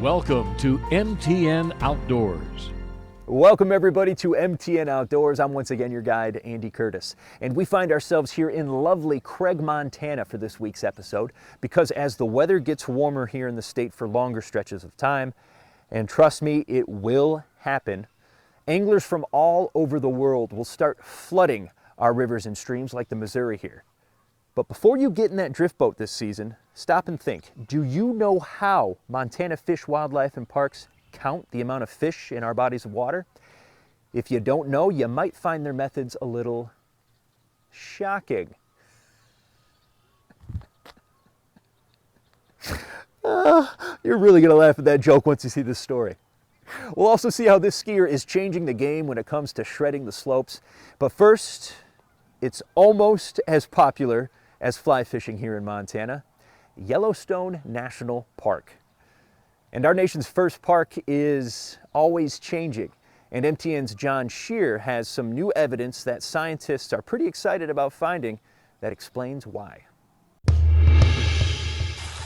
Welcome to MTN Outdoors. Welcome everybody to MTN Outdoors. I'm once again your guide, Andy Curtis. And we find ourselves here in lovely Craig, Montana for this week's episode because as the weather gets warmer here in the state for longer stretches of time, and trust me, it will happen, anglers from all over the world will start flooding our rivers and streams like the Missouri here. But before you get in that drift boat this season, stop and think. Do you know how Montana Fish, Wildlife, and Parks count the amount of fish in our bodies of water? If you don't know, you might find their methods a little shocking. You're really going to laugh at that joke once you see this story. We'll also see how this skier is changing the game when it comes to shredding the slopes. But first, it's almost as popular as fly fishing here in Montana, Yellowstone National Park. And our nation's first park is always changing. And MTN's John Shear has some new evidence that scientists are pretty excited about finding that explains why.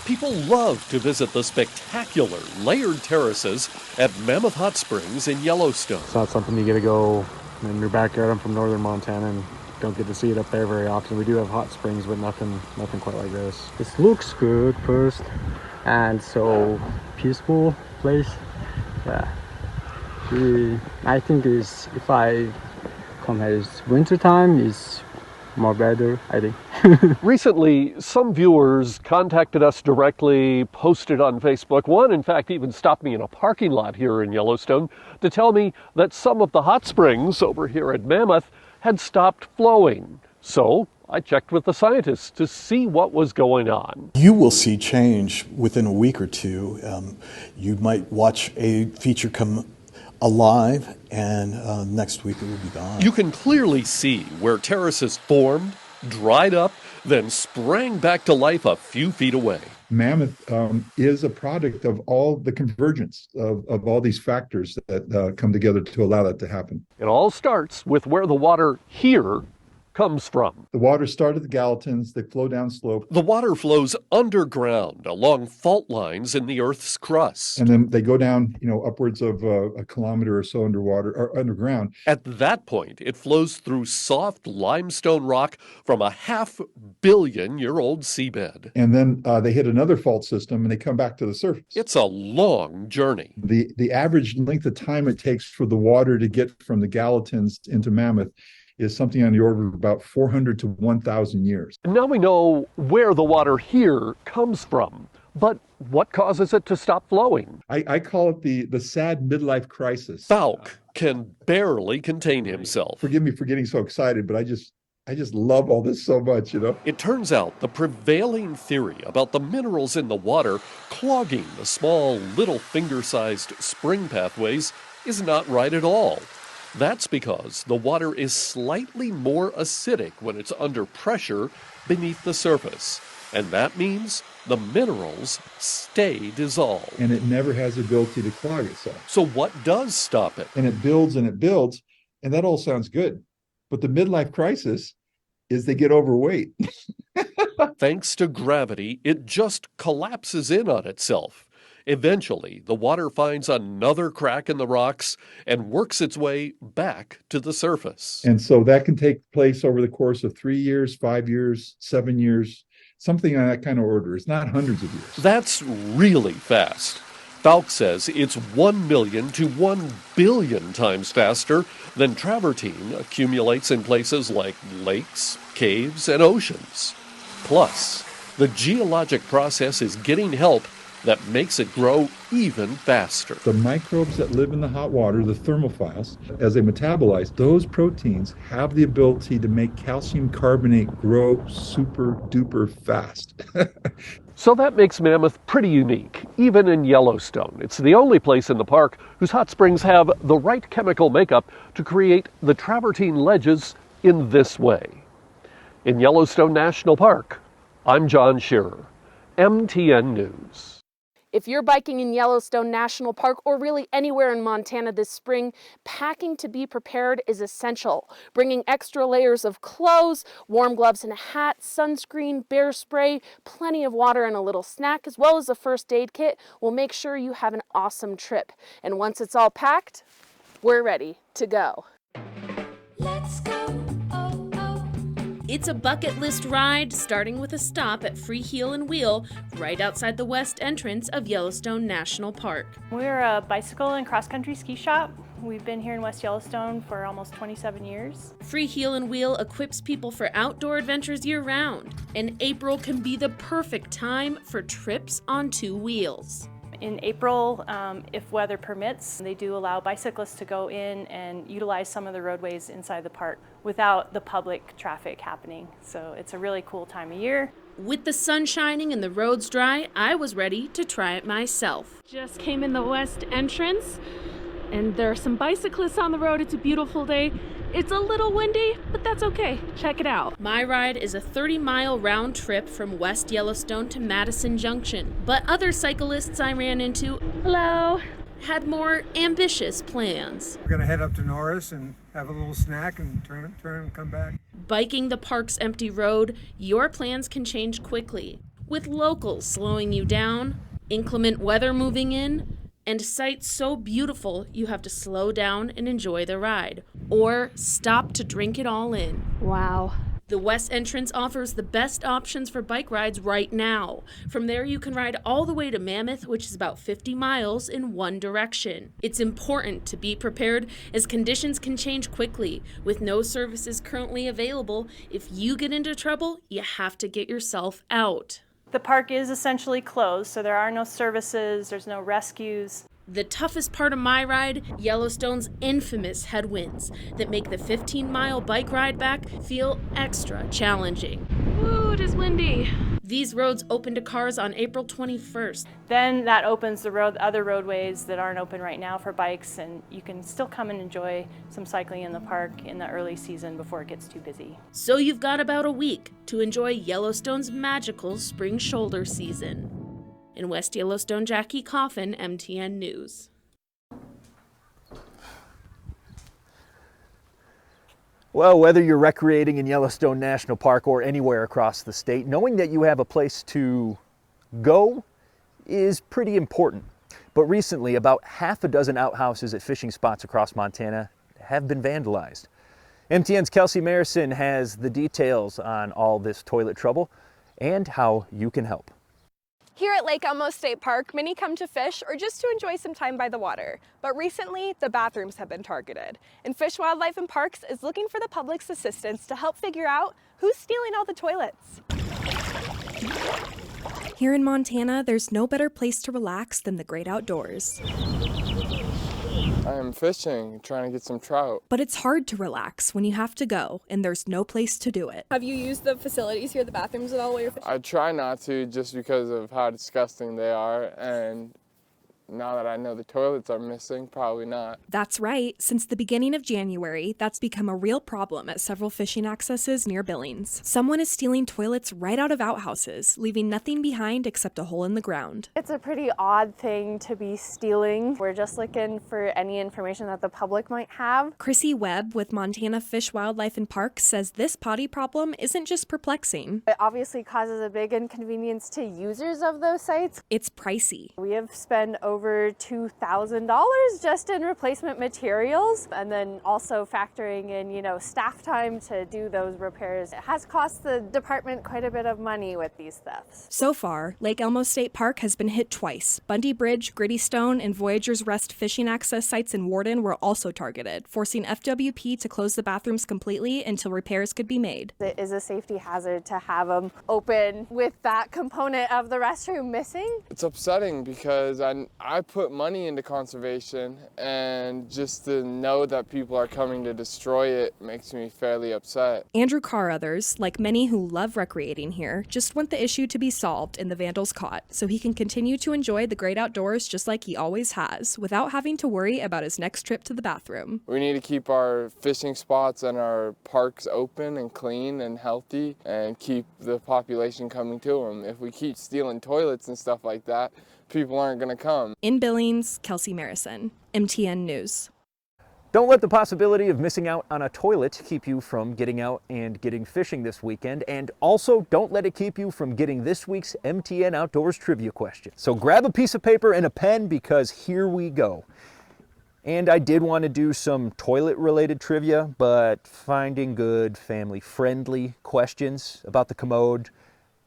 People love to visit the spectacular layered terraces at Mammoth Hot Springs in Yellowstone. It's not something you get to go in your backyard. I'm from northern Montana and don't get to see it up there very often. We do have hot springs, but nothing quite like this. This looks good first, and so peaceful place. Yeah, I think is if I come here, it's winter time is more better, I think. Recently, some viewers contacted us directly, posted on Facebook. One, in fact, even stopped me in a parking lot here in Yellowstone to tell me that some of the hot springs over here at Mammoth had stopped flowing. So I checked with the scientists to see what was going on. You will see change within a week or two. You might watch a feature come alive and next week it will be gone. You can clearly see where terraces formed, dried up, then sprang back to life a few feet away. Mammoth is a product of all the convergence of all these factors that come together to allow that to happen. It all starts with where the water here comes from. The water start at the Gallatins, they flow down slope. The water flows underground along fault lines in the Earth's crust. And then they go down, upwards of a kilometer or so underwater or underground. At that point, it flows through soft limestone rock from a 500 million-year-old seabed. And then they hit another fault system and they come back to the surface. It's a long journey. The average length of time it takes for the water to get from the Gallatins into Mammoth is something on the order of about 400 to 1,000 years. Now we know where the water here comes from, but what causes it to stop flowing? I call it the sad midlife crisis. Falk can barely contain himself. Forgive me for getting so excited, but I just love all this so much, It turns out the prevailing theory about the minerals in the water clogging the small, little finger-sized spring pathways is not right at all. That's because the water is slightly more acidic when it's under pressure beneath the surface. And that means the minerals stay dissolved. And it never has the ability to clog itself. So what does stop it? And it builds and it builds, and that all sounds good. But the midlife crisis is they get overweight. Thanks to gravity, it just collapses in on itself. Eventually, the water finds another crack in the rocks and works its way back to the surface. And so that can take place over the course of 3 years, 5 years, 7 years, something on that kind of order. It's not hundreds of years. That's really fast. Falk says it's 1 million to 1 billion times faster than travertine accumulates in places like lakes, caves, and oceans. Plus, the geologic process is getting help that makes it grow even faster. The microbes that live in the hot water, the thermophiles, as they metabolize, those proteins have the ability to make calcium carbonate grow super duper fast. So that makes Mammoth pretty unique, even in Yellowstone. It's the only place in the park whose hot springs have the right chemical makeup to create the travertine ledges in this way. In Yellowstone National Park, I'm John Shearer, MTN News. If you're biking in Yellowstone National Park or really anywhere in Montana this spring, packing to be prepared is essential. Bringing extra layers of clothes, warm gloves and a hat, sunscreen, bear spray, plenty of water and a little snack, as well as a first aid kit will make sure you have an awesome trip. And once it's all packed, we're ready to go. Let's go. Oh, oh. It's a bucket list ride, starting with a stop at Free Heel and Wheel, right outside the west entrance of Yellowstone National Park. We're a bicycle and cross-country ski shop. We've been here in West Yellowstone for almost 27 years. Free Heel and Wheel equips people for outdoor adventures year-round, and April can be the perfect time for trips on two wheels. In April, if weather permits, they do allow bicyclists to go in and utilize some of the roadways inside the park without the public traffic happening. So it's a really cool time of year. With the sun shining and the roads dry, I was ready to try it myself. Just came in the west entrance, and there are some bicyclists on the road. It's a beautiful day. It's a little windy, but that's okay. Check it out. My ride is a 30-mile round trip from West Yellowstone to Madison Junction. But other cyclists I ran into, hello, had more ambitious plans. We're gonna head up to Norris and have a little snack and turn and come back. Biking the park's empty road, your plans can change quickly. With locals slowing you down, inclement weather moving in, and sights so beautiful you have to slow down and enjoy the ride, or stop to drink it all in. Wow. The west entrance offers the best options for bike rides right now. From there you can ride all the way to Mammoth, which is about 50 miles in one direction. It's important to be prepared as conditions can change quickly. With no services currently available, if you get into trouble, you have to get yourself out. The park is essentially closed, so there are no services, there's no rescues. The toughest part of my ride, Yellowstone's infamous headwinds that make the 15-mile bike ride back feel extra challenging. Ooh, it is windy. These roads open to cars on April 21st. Then that opens the other roadways that aren't open right now for bikes, and you can still come and enjoy some cycling in the park in the early season before it gets too busy. So you've got about a week to enjoy Yellowstone's magical spring shoulder season. In West Yellowstone, Jackie Coffin, MTN News. Well, whether you're recreating in Yellowstone National Park or anywhere across the state, knowing that you have a place to go is pretty important. But recently, about half a dozen outhouses at fishing spots across Montana have been vandalized. MTN's Kelsey Marison has the details on all this toilet trouble and how you can help. Here at Lake Elmo State Park, many come to fish or just to enjoy some time by the water. But recently, the bathrooms have been targeted. And Fish, Wildlife and Parks is looking for the public's assistance to help figure out who's stealing all the toilets. Here in Montana, there's no better place to relax than the great outdoors. I am fishing, trying to get some trout. But it's hard to relax when you have to go and there's no place to do it. Have you used the facilities here, the bathrooms at all while you're fishing? I try not to just because of how disgusting they are, and now that I know the toilets are missing, probably not. That's right. Since the beginning of January, that's become a real problem at several fishing accesses near Billings. Someone is stealing toilets right out of outhouses, leaving nothing behind except a hole in the ground. It's a pretty odd thing to be stealing. We're just looking for any information that the public might have. Chrissy Webb with Montana Fish, Wildlife and Parks says this potty problem isn't just perplexing. It obviously causes a big inconvenience to users of those sites. It's pricey. We have spent over $2,000 just in replacement materials, and then also factoring in, staff time to do those repairs. It has cost the department quite a bit of money with these thefts. So far, Lake Elmo State Park has been hit twice. Bundy Bridge, Gritty Stone, and Voyager's Rest fishing access sites in Warden were also targeted, forcing FWP to close the bathrooms completely until repairs could be made. It is a safety hazard to have them open with that component of the restroom missing. It's upsetting because I put money into conservation, and just to know that people are coming to destroy it makes me fairly upset. Andrew Carruthers, like many who love recreating here, just want the issue to be solved and the vandals caught so he can continue to enjoy the great outdoors just like he always has, without having to worry about his next trip to the bathroom. We need to keep our fishing spots and our parks open and clean and healthy and keep the population coming to them. If we keep stealing toilets and stuff like that, people aren't going to come. In Billings, Kelsey Marison, MTN News. Don't let the possibility of missing out on a toilet keep you from getting out and getting fishing this weekend. And also, don't let it keep you from getting this week's MTN Outdoors Trivia question. So grab a piece of paper and a pen, because here we go. And I did want to do some toilet-related trivia, but finding good family-friendly questions about the commode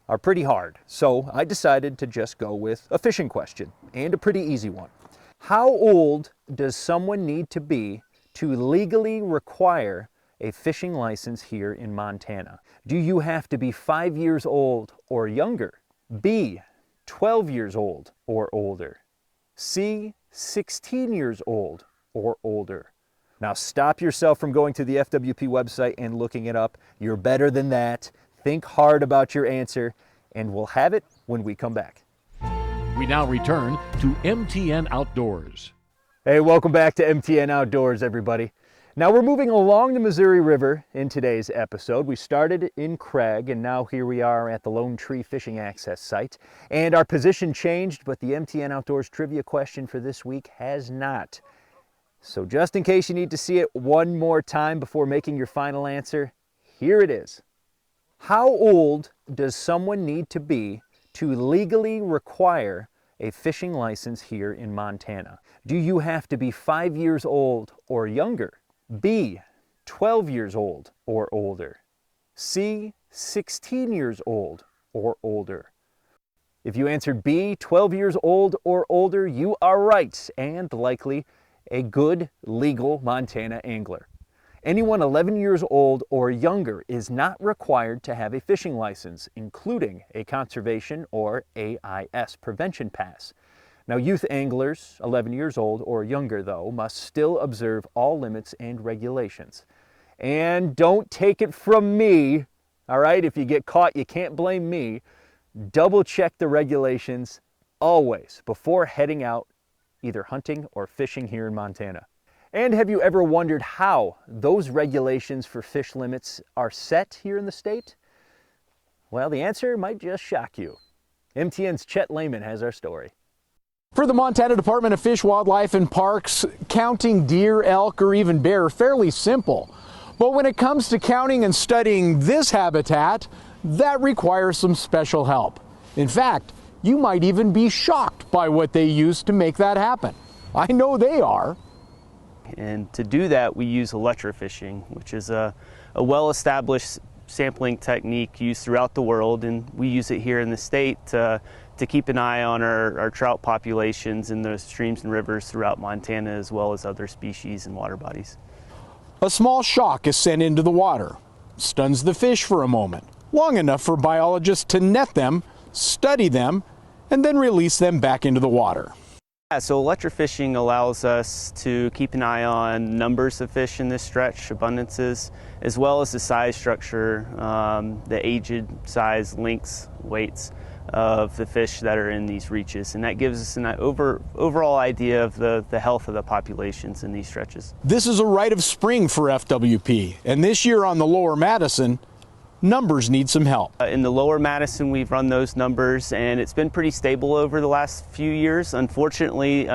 are pretty hard. So I decided to just go with a fishing question, and a pretty easy one. How old does someone need to be to legally require a fishing license here in Montana? Do you have to be 5 years old or younger? B, 12 years old or older? C, 16 years old or older? Now stop yourself from going to the FWP website and looking it up. You're better than that. Think hard about your answer, and we'll have it when we come back. We now return to MTN Outdoors. Hey, welcome back to MTN Outdoors, everybody. Now we're moving along the Missouri River in today's episode. We started in Craig, and now here we are at the Lone Tree Fishing Access Site. And our position changed, but the MTN Outdoors Trivia question for this week has not. So just in case you need to see it one more time before making your final answer, here it is. How old does someone need to be to legally require a fishing license here in Montana? Do you have to be 5 years old or younger? B, 12 years old or older? C, 16 years old or older? If you answered B, 12 years old or older, you are right, and likely a good legal Montana angler. Anyone 11 years old or younger is not required to have a fishing license, including a conservation or AIS prevention pass. Now, youth anglers 11 years old or younger, though, must still observe all limits and regulations. And don't take it from me, all right? If you get caught, you can't blame me. Double check the regulations always before heading out, either hunting or fishing here in Montana. And have you ever wondered how those regulations for fish limits are set here in the state? Well, the answer might just shock you. MTN's Chet Lehman has our story. For the Montana Department of Fish, Wildlife, and Parks, counting deer, elk, or even bear are fairly simple. But when it comes to counting and studying this habitat, that requires some special help. In fact, you might even be shocked by what they use to make that happen. I know they are. And to do that, we use electrofishing, which is a well-established sampling technique used throughout the world, and we use it here in the state to keep an eye on our trout populations in the streams and rivers throughout Montana, as well as other species and water bodies. A small shock is sent into the water, stuns the fish for a moment, long enough for biologists to net them, study them, and then release them back into the water. Yeah, so electrofishing allows us to keep an eye on numbers of fish in this stretch, abundances, as well as the size structure, the aged size, lengths, weights of the fish that are in these reaches. And that gives us an overall idea of the health of the populations in these stretches. This is a rite of spring for FWP, and this year on the Lower Madison, numbers need some help. In the Lower Madison, we've run those numbers, and it's been pretty stable over the last few years. Unfortunately,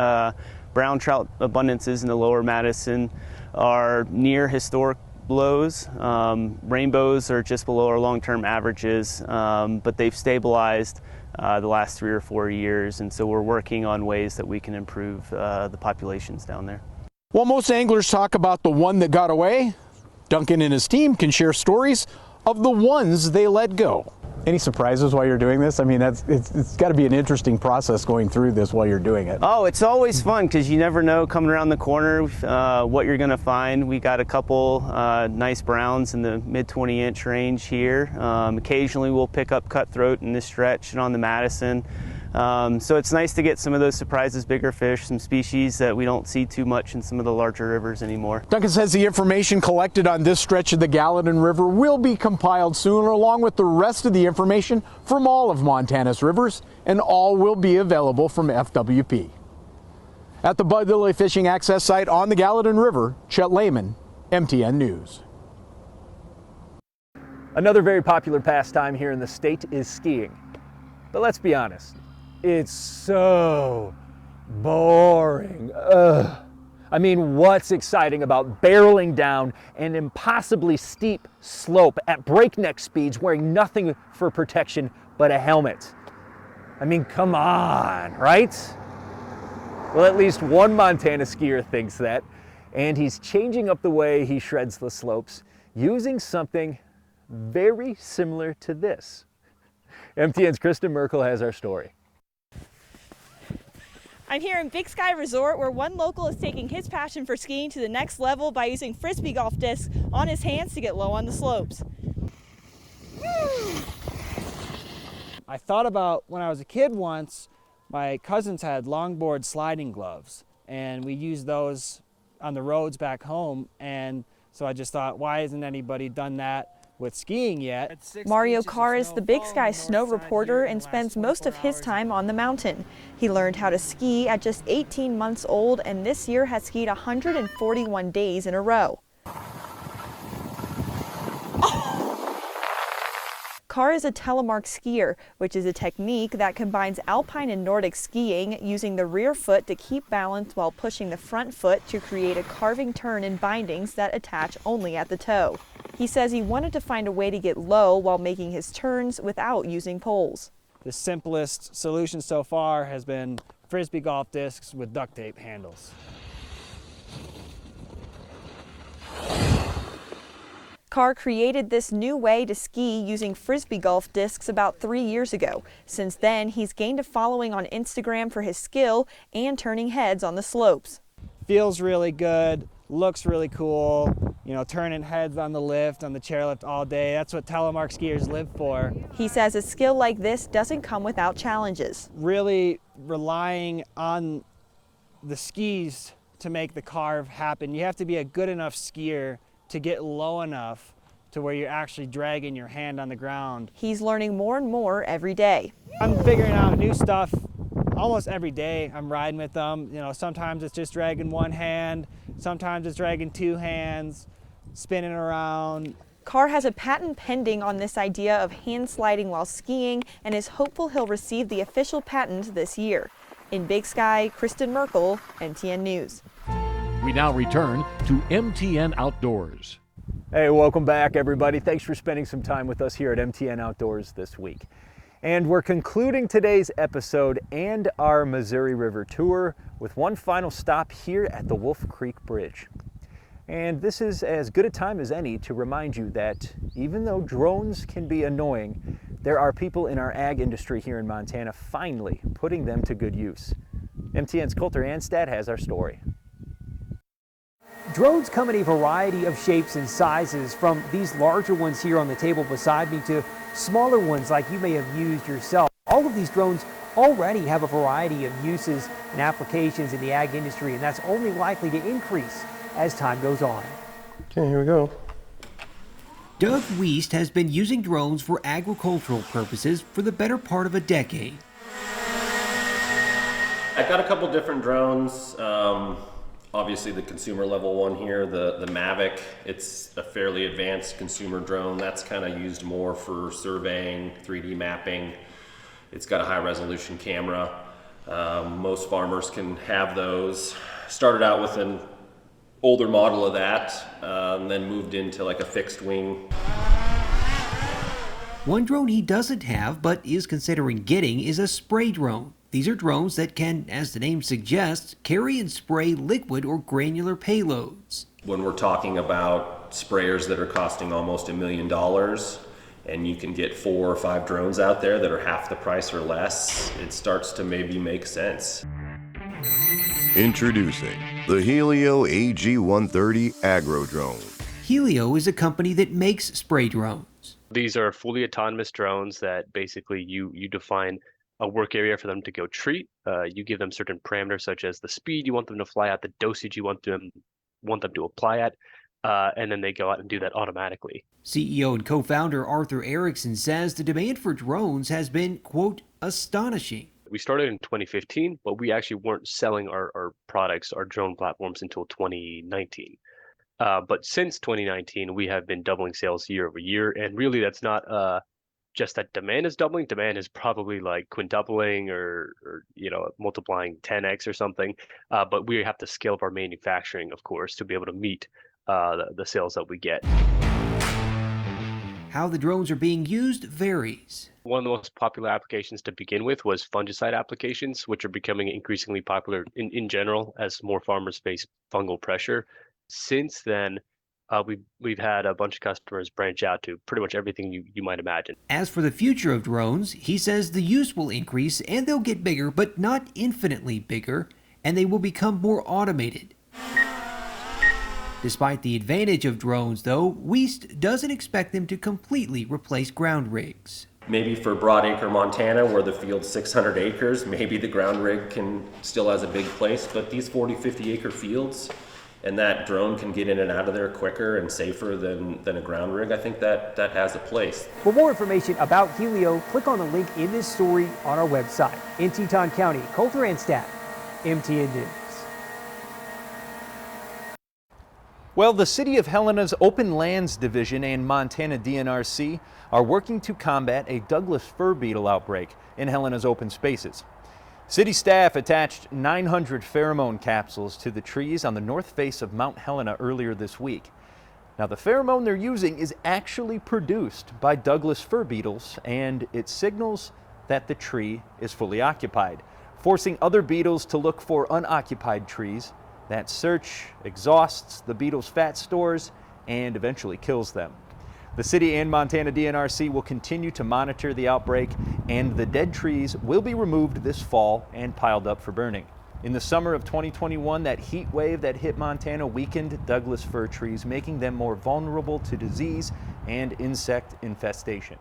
brown trout abundances in the Lower Madison are near historic lows. Rainbows are just below our long-term averages, but they've stabilized the last 3 or 4 years, and so we're working on ways that we can improve the populations down there. While most anglers talk about the one that got away, Duncan and his team can share stories of the ones they let go. Any surprises while you're doing this? I mean, it's got to be an interesting process going through this while you're doing it. Oh, it's always fun because you never know coming around the corner what you're going to find. We got a couple nice browns in the mid 20-inch range here. Occasionally we'll pick up cutthroat in this stretch and on the Madison. So it's nice to get some of those surprises, bigger fish, some species that we don't see too much in some of the larger rivers anymore. Duncan says the information collected on this stretch of the Gallatin River will be compiled soon, along with the rest of the information from all of Montana's rivers, and all will be available from FWP. At the Bud Lilly Fishing Access Site on the Gallatin River, Chet Lehman, MTN News. Another very popular pastime here in the state is skiing. But let's be honest, It's so boring. Ugh. I mean, what's exciting about barreling down an impossibly steep slope at breakneck speeds wearing nothing for protection but a helmet? I mean, come on, right? Well, at least one Montana skier thinks that, and he's changing up the way he shreds the slopes using something very similar to this. MTN's Kristen Merkel has our story. I'm here in Big Sky Resort, where one local is taking his passion for skiing to the next level by using Frisbee golf discs on his hands to get low on the slopes. I thought about when I was a kid once, my cousins had longboard sliding gloves, and we used those on the roads back home, and so I just thought, why hasn't anybody done that with skiing yet? Mario Carr is the Big Sky snow reporter and spends most of his time on the mountain. He learned how to ski at just 18 months old, and this year has skied 141 days in a row. Carr is a telemark skier, which is a technique that combines alpine and Nordic skiing, using the rear foot to keep balance while pushing the front foot to create a carving turn in bindings that attach only at the toe. He says he wanted to find a way to get low while making his turns without using poles. The simplest solution so far has been Frisbee golf discs with duct tape handles. Carr created this new way to ski using Frisbee golf discs about 3 years ago. Since then, he's gained a following on Instagram for his skill and turning heads on the slopes. Feels really good, looks really cool, you know, turning heads on the lift, on the chairlift all day. That's what telemark skiers live for. He says a skill like this doesn't come without challenges. Really relying on the skis to make the carve happen. You have to be a good enough skier to get low enough to where you're actually dragging your hand on the ground. He's learning more and more every day. I'm figuring out new stuff almost every day. I'm riding with them. You know, sometimes it's just dragging one hand, sometimes it's dragging two hands, spinning around. Carr has a patent pending on this idea of hand sliding while skiing and is hopeful he'll receive the official patent this year. In Big Sky, Kristen Merkel, MTN News. We now return to MTN Outdoors. Hey, welcome back, everybody. Thanks for spending some time with us here at MTN Outdoors this week. And we're concluding today's episode and our Missouri River tour with one final stop here at the Wolf Creek Bridge. And this is as good a time as any to remind you that even though drones can be annoying, there are people in our ag industry here in Montana finally putting them to good use. MTN's Coulter Anstad has our story. Drones come in a variety of shapes and sizes, from these larger ones here on the table beside me to smaller ones like you may have used yourself. All of these drones already have a variety of uses and applications in the ag industry, and that's only likely to increase as time goes on. Okay, here we go. Doug Wiest has been using drones for agricultural purposes for the better part of a decade. I've got a couple different drones. Obviously the consumer level one here, the Mavic, it's a fairly advanced consumer drone. That's kind of used more for surveying, 3D mapping. It's got a high resolution camera. Most farmers can have those. Started out with an older model of that, then moved into like a fixed wing. One drone he doesn't have but is considering getting is a spray drone. These are drones that can, as the name suggests, carry and spray liquid or granular payloads. When we're talking about sprayers that are costing almost $1 million, and you can get 4 or 5 drones out there that are half the price or less, it starts to maybe make sense. Introducing the Helio AG130 Agro Drone. Helio is a company that makes spray drones. These are fully autonomous drones that basically you define a work area for them to go treat. You give them certain parameters such as the speed you want them to fly at, the dosage you want them to apply at, and then they go out and do that automatically. CEO and co-founder Arthur Erickson says the demand for drones has been, quote, astonishing. We started in 2015, but we actually weren't selling our products, our drone platforms, until 2019. But since 2019, we have been doubling sales year over year, and really that's not just that demand is doubling. Demand is probably like quintupling or multiplying 10x or something. But we have to scale up our manufacturing, of course, to be able to meet the sales that we get. How the drones are being used varies. One of the most popular applications to begin with was fungicide applications, which are becoming increasingly popular in general as more farmers face fungal pressure. Since then, we've had a bunch of customers branch out to pretty much everything you might imagine. As for the future of drones, he says the use will increase and they'll get bigger, but not infinitely bigger, and they will become more automated. Despite the advantage of drones, though, Wiest doesn't expect them to completely replace ground rigs. Maybe for broadacre Montana, where the field's 600 acres, maybe the ground rig still has a big place, but these 40, 50 acre fields, and that drone can get in and out of there quicker and safer than a ground rig, I think that has a place. For more information about Helio, click on the link in this story on our website. In Teton County, Coulter and staff, MTN News. Well, the City of Helena's Open Lands Division and Montana DNRC are working to combat a Douglas fir beetle outbreak in Helena's open spaces. City staff attached 900 pheromone capsules to the trees on the north face of Mount Helena earlier this week. Now, the pheromone they're using is actually produced by Douglas fir beetles, and it signals that the tree is fully occupied, forcing other beetles to look for unoccupied trees. That search exhausts the beetles' fat stores and eventually kills them. The city and Montana DNRC will continue to monitor the outbreak, and the dead trees will be removed this fall and piled up for burning. In the summer of 2021, that heat wave that hit Montana weakened Douglas fir trees, making them more vulnerable to disease and insect infestation.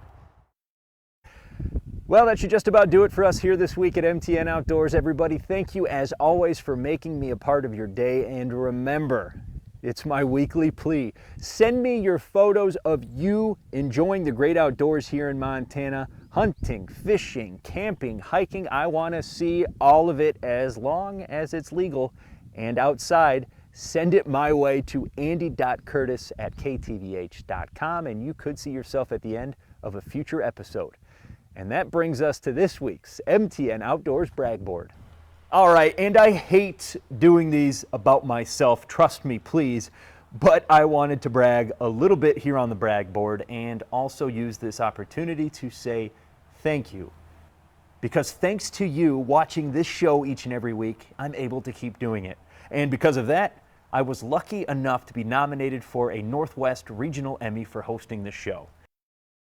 Well, that should just about do it for us here this week at MTN Outdoors. Everybody, thank you as always for making me a part of your day. And remember, it's my weekly plea. Send me your photos of you enjoying the great outdoors here in Montana. Hunting, fishing, camping, hiking. I want to see all of it as long as it's legal and outside. Send it my way to andy.curtis@ktvh.com, and you could see yourself at the end of a future episode. And that brings us to this week's MTN Outdoors Brag Board. All right, and I hate doing these about myself, trust me, please, but I wanted to brag a little bit here on the Brag Board and also use this opportunity to say thank you. Because thanks to you watching this show each and every week, I'm able to keep doing it. And because of that, I was lucky enough to be nominated for a Northwest Regional Emmy for hosting this show.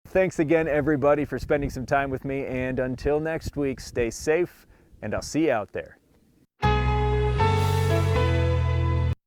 Thanks again, everybody, for spending some time with me, and until next week, stay safe, and I'll see you out there.